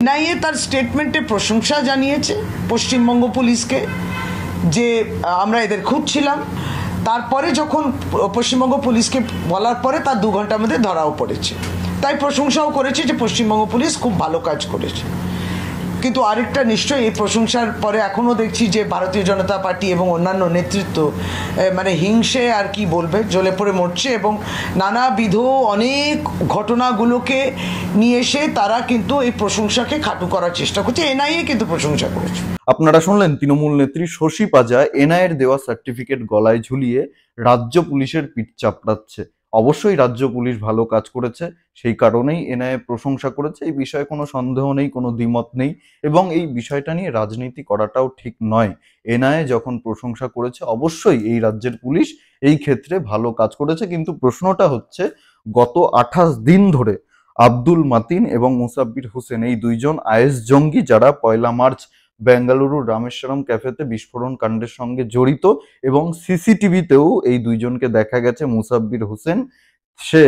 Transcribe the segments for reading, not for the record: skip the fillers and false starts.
NIA তার স্টেটমেন্টে প্রশংসা জানিয়েছে পশ্চিমবঙ্গ পুলিশকে যে আমরা এদের খুঁজছিলাম। তারপরে যখন পশ্চিমবঙ্গ পুলিশকে বলার পরে তার 2 ঘন্টার মধ্যে ধরাও পড়েছে, তাই প্রশংসাও করেছে যে পশ্চিমবঙ্গ পুলিশ খুব ভালো কাজ করেছে। কিন্তু আরেকটা নিশ্চয়ই এই প্রশংসার পরে এখনও দেখছি যে ভারতীয় জনতা পার্টি এবং অন্যান্য নেতৃত্ব মানে হিংসে আর কি বলবে জ্বলে পড়ে মরছে, এবং নানাবিধ অনেক ঘটনাগুলোকে নিয়ে এসে তারা কিন্তু এই প্রশংসাকে খাটু করার চেষ্টা করছে। এনআইএ কিন্তু প্রশংসা করেছে। আপনারা শুনলেন তৃণমূল নেত্রী শশী পাজা এনআইএর দেওয়া সার্টিফিকেট গলায় ঝুলিয়ে রাজ্য পুলিশের পিঠ চাপড়াচ্ছে। অবশ্যই রাজ্য পুলিশ ভালো কাজ করেছে, সেই কারণেই এনআইএ প্রশংসা করেছে, এই বিষয়ে কোনো সন্দেহ নেই, কোনো দ্বিমত নেই, এবং এই বিষয়টা নিয়ে রাজনীতি করাটাও ঠিক নয়। এনআইএ যখন প্রশংসা করেছে অবশ্যই এই রাজ্যের পুলিশ এই ক্ষেত্রে ভালো কাজ করেছে। কিন্তু প্রশ্নটা হচ্ছে, গত 28 দিন ধরে আব্দুল মাতিন এবং মুসাব্বির হোসেন এই 2 জন আইএস জঙ্গি যারা 1 মার্চ বেঙ্গালুরুর রামেশ্বরম ক্যাফেতে বিস্ফোরণ কাণ্ডের সঙ্গে জড়িত, এবং সিসিটিভিতেও এই 2 জনকে দেখা গেছে। মুসাব্বির হোসেন সে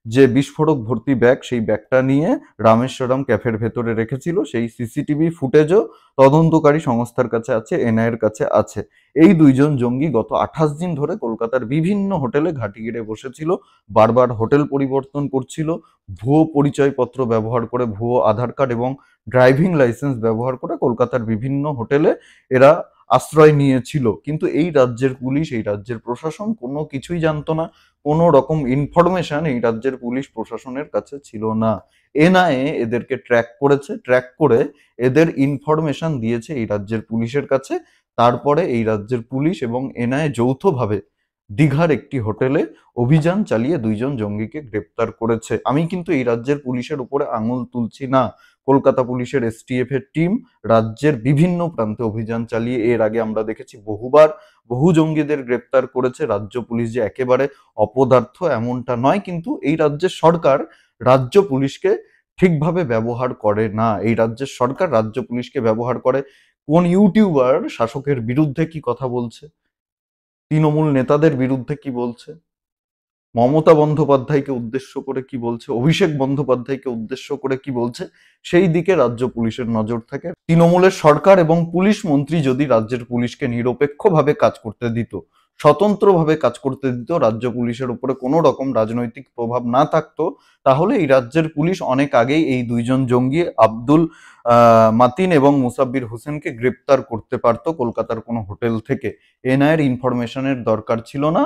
যে বিস্ফোরক ভর্তি ব্যাগ, সেই ব্যাগটা নিয়ে রামেশ্বরম ক্যাফের ভেতরে রেখেছিল, সেই সিসিটিভি ফুটেজও তদন্তকারী সংস্থার কাছে আছে, এনআইএর কাছে আছে। এই 2 জন জঙ্গি গত 28 দিন ধরে কলকাতার বিভিন্ন হোটেলে ঘাঁটি গেড়ে বসেছিল, বারবার হোটেল পরিবর্তন করছিল, ভুয়ো পরিচয়পত্র ব্যবহার করে, ভুয়ো আধার কার্ড এবং ড্রাইভিং লাইসেন্স ব্যবহার করে কলকাতার বিভিন্ন হোটেলে এরা আশ্রয় নিয়েছিল। কিন্তু এই রাজ্যের পুলিশ, এই রাজ্যের প্রশাসন কোনো কিছুই জানতো না, কোনো রকম ইনফরমেশন এই রাজ্যের পুলিশ প্রশাসনের কাছে ছিল না। এনআইএ এদেরকে ট্র্যাক করেছে, ট্র্যাক করে এদের ইনফরমেশন দিয়েছে এই রাজ্যের পুলিশের কাছে। তারপরে এই রাজ্যের পুলিশ এবং এনআইএ যৌথভাবে দীঘার একটি হোটেলে অভিযান চালিয়ে 2 জন জঙ্গিকে গ্রেপ্তার করেছে। আমি কিন্তু এই রাজ্যের পুলিশের উপরে আঙুল তুলছি না। কলকাতা পুলিশের এসটিএফ এর টিম রাজ্যের বিভিন্ন প্রান্তে অভিযান চালিয়ে এর আগে আমরা দেখেছি বহুবার বহু জঙ্গিদের গ্রেপ্তার করেছে। রাজ্য পুলিশ যে একেবারে অপদার্থ এমনটা নয়, কিন্তু এই রাজ্যের সরকার রাজ্য পুলিশকে ঠিকভাবে ব্যবহার করে না। এই রাজ্যের সরকার রাজ্য পুলিশকে ব্যবহার করে, কোন ইউটিউবার শাসকের বিরুদ্ধে কি কথা বলছে, তৃণমূল নেতাদের বিরুদ্ধে কি বলছে, মমতা বন্দ্যোপাধ্যায়কে উদ্দেশ্য করে কি বলছে, অভিষেক বন্দ্যোপাধ্যায়কে উদ্দেশ্য করে কি বলছে, সেই দিকে রাজ্য পুলিশের নজর থাকে। তৃণমূলের সরকার এবং পুলিশ মন্ত্রী যদি রাজ্যের পুলিশকে নিরপেক্ষভাবে কাজ করতে দিত, স্বতন্ত্রভাবে কাজ করতে দিত, রাজ্য পুলিশের উপরে কোনো রকম রাজনৈতিক প্রভাব না থাকতো, তাহলে এই রাজ্যের পুলিশ অনেক আগেই এই 2 জন জঙ্গি আব্দুল মাতিন এবং মুসাব্বির হোসেনকে গ্রেপ্তার করতে পারতো কলকাতার কোনো হোটেল থেকে। এনআইএর ইনফরমেশনের দরকার ছিল না,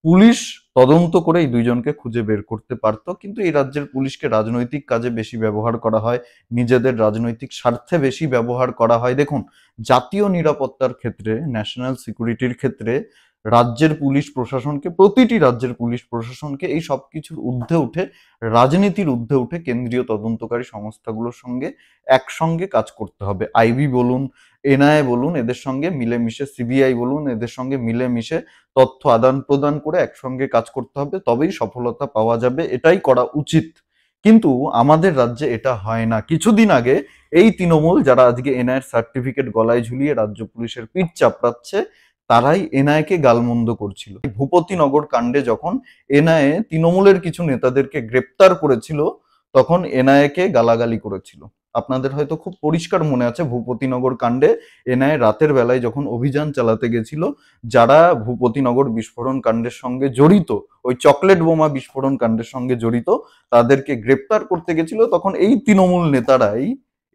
পুলিশ তদন্ত করে এই 2 জনকে খুঁজে বের করতে পারতো। কিন্তু এই রাজ্যের পুলিশকে রাজনৈতিক কাজে বেশি ব্যবহার করা হয়, নিজেদের রাজনৈতিক স্বার্থে বেশি ব্যবহার করা হয়। দেখুন, জাতীয় নিরাপত্তার ক্ষেত্রে, ন্যাশনাল সিকিউরিটির ক্ষেত্রে রাজ্যের পুলিশ প্রশাসনকে, প্রতিটি রাজ্যের পুলিশ প্রশাসনকে এই সব কিছুর ঊর্ধ্বে উঠে, রাজনীতির ঊর্ধ্বে উঠে কেন্দ্রীয় তদন্তকারী সংস্থাগুলোর সঙ্গে একসঙ্গে কাজ করতে হবে। আইবি বলুন, এনআইএ বলুন, এদের সঙ্গে মিলেমিশে, সিবিআই বলুন, এদের সঙ্গে মিলেমিশে তথ্য আদান প্রদান করে একসঙ্গে কাজ করতে হবে, তবেই সফলতা পাওয়া যাবে, এটাই করা উচিত। কিন্তু আমাদের রাজ্যে এটা হয় না। কিছুদিন আগে এই তৃণমূল যারা আজকে এনআইএর সার্টিফিকেট গলায় ঝুলিয়ে রাজ্য পুলিশের পিঠ চাপড়াচ্ছে, তারাই এনআইএকে গালমন্দ করছিল। ভূপতিনগর কাণ্ডে যখন এনআইএ তৃণমূলের কিছু নেতাদেরকে গ্রেপ্তার করেছিল, তখন এনআইএকে গালাগালি করেছিল। আপনাদের হয়তো খুব পরিষ্কার মনে আছে, ভূপতিনগর কাণ্ডে এনআইএ রাতের বেলায় যখন অভিযান চালাতে গেছিল, যারা ভূপতিনগর বিস্ফোরণ কাণ্ডের সঙ্গে জড়িত, ওই চকলেট বোমা বিস্ফোরণ কাণ্ডের সঙ্গে জড়িত, তাদেরকে গ্রেপ্তার করতে গেছিল, তখন এই তৃণমূল নেতারাই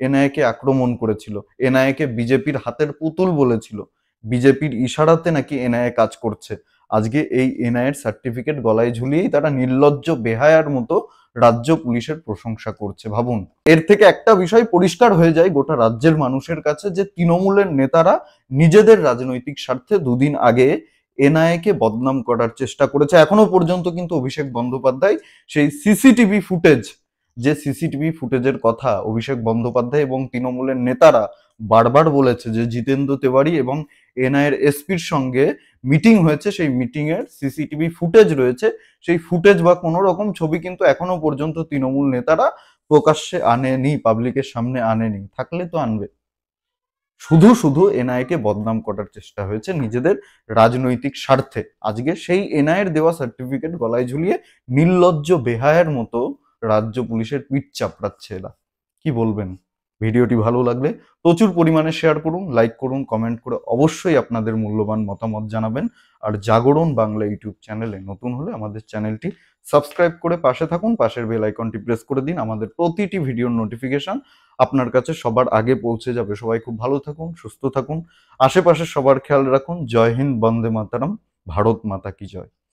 এনআইএকে আক্রমণ করেছিল, এনআইএকে বিজেপির হাতের পুতুল বলেছিল, বিজেপির ইশারাতে নাকি এনআইএ কাজ করছে। আজকে এই এনআইএর সার্টিফিকেট গলায় ঝুলিয়েই তারা নির্লজ্জ বেহায়ার মতো রাজ্য পুলিশের প্রশংসা করছে। ভাবুন, এর থেকে একটা বিষয় পরিষ্কার হয়ে যায় গোটা রাজ্যের মানুষের কাছে, যে তৃণমূলের নেতারা নিজেদের রাজনৈতিক স্বার্থে 2 দিন আগে এনআইএকে বদনাম করার চেষ্টা করেছে। এখনো পর্যন্ত কিন্তু অভিষেক বন্দ্যোপাধ্যায় সেই সিসিটিভি ফুটেজ, যে সিসিটিভি ফুটেজের কথা অভিষেক বন্দ্যোপাধ্যায় এবং তৃণমূলের নেতারা বারবার বলেছে যে জিতেন্দ্র তেওয়ারি এবং এনআইএর এসপির সঙ্গে মিটিং হয়েছে, সেই মিটিং এর সিসিটিভি ফুটেজ রয়েছে, সেই ফুটেজ বা কোনো রকম ছবি কিন্তু এখনো পর্যন্ত তৃণমূল নেতারা প্রকাশ্যে আনেনি, পাবলিকের সামনে আনেনি। থাকলে তো আনবে। শুধু শুধু এনআইএকে বদনাম করার চেষ্টা হয়েছে নিজেদের রাজনৈতিক স্বার্থে। আজকে সেই এনআইএর দেওয়া সার্টিফিকেট গলায় ঝুলিয়ে নির্লজ্জ বেহায়ার মতো রাজ্য পুলিশের পিঠ চাপড়াচ্ছে এরা। কি বলবেন? ভিডিওটি ভালো লাগলে প্রচুর পরিমাণে শেয়ার করুন, লাইক করুন, কমেন্ট করে অবশ্যই আপনাদের মূল্যবান মতামত জানাবেন। আর জাগরণ বাংলা ইউটিউব চ্যানেলে নতুন হলে আমাদের চ্যানেলটি সাবস্ক্রাইব করে পাশে থাকুন, পাশের বেল আইকনটি প্রেস করে দিন। আমাদের প্রতিটি ভিডিওর নোটিফিকেশন আপনার কাছে সবার আগে পৌঁছে যাবে। সবাই খুব ভালো থাকুন, সুস্থ থাকুন, আশেপাশে সবার খেয়াল রাখুন। জয় হিন্দ, বন্দে মাতারাম, ভারত মাতা কি জয়।